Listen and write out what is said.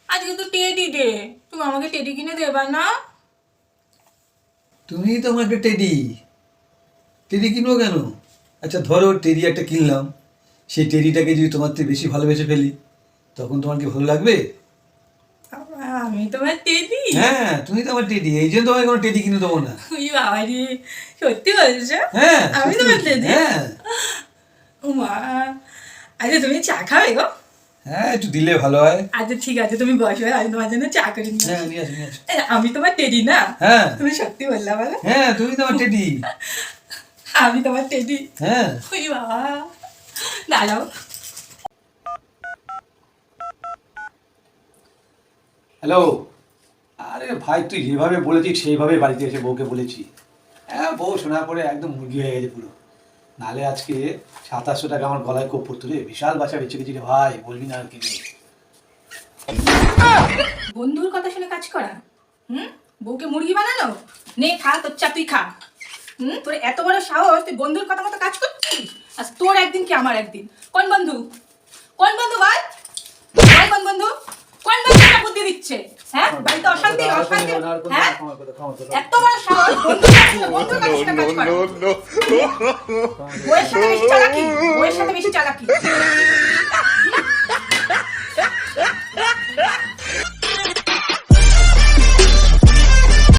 আজকে তো teddy day, তুমি আমাকে টেডি কিনে দেবা না? তুমি তো আমার একটা টেডি। টেডি কিনবো কেন? আচ্ছা ধরো টেডি একটা কিনলাম, সেই টেডিটাকে যদি তোমার থেকে বেশি ভালোবেসে ফেলি, তখন তোমার কি ভালো লাগবে? আমি তোমার টেডি? হ্যাঁ, তুমি তো আমার টেডি, এই জন্য তোমাকে কোনো টেডি কিনে দেবো না। ওই বাবা রে, সত্যি বলছো? হ্যাঁ, আমি সত্যি তোমার বলছি। টেডি? হ্যাঁ মা, আচ্ছা তুমি চা খাবে গো? হ্যাঁ, একটু দিলে ভালো হয়। আচ্ছা ঠিক আছে, তুমি বসো, আমি তোমার জন্য চা করে নিয়ে হ্যাঁ, আসি। নিয়ে আসো নিয়ে আসো। আমি তোমার টেডি না? হ্যাঁ তুমি সত্যি বললা বলো? হ্যাঁ, তুমি তো আমার টেডি। আমি তোমার টেডি? হ্যাঁ। ওই বাবা, দাঁড়াও। হ্যালো। আরে ভাই, তুই যেভাবে বলেছিস সেইভাবে বাড়িতে এসে বউকে বলেছি। হ্যাঁ, বউ শোনার পরে একদম মুরগি হয়ে গেছে পুরো। নালে আজকে 2700 টাকা আমার গলায় কোপ পড়তো রে, বিশাল বাচ্চা বেঁচে গেছি রে ভাই, বলবি না আর কি। বন্ধুর কথা শুনে কাজ করা? বউকে মুরগি বানানো? নে খা, তোর চা তুই খা। তোর এত বড় সাহস, তুই বন্ধুর কথা মতো কাজ করছিস? আর তোর একদিন কি আমার একদিন। কোন বন্ধু? কোন বন্ধু বল? কোন বন্ধু? কোন বন্ধু এটা বুদ্ধি দিচ্ছে? হ্যাঁ, বাড়িতে অশান্তি অশান্তি। হ্যাঁ, এত বড় সাহস, বন্ধুর কথা শুনে কাজ করা। বউয়ের সাথে বেশি চালাকি, বউয়ের সাথে বেশি চালাকি।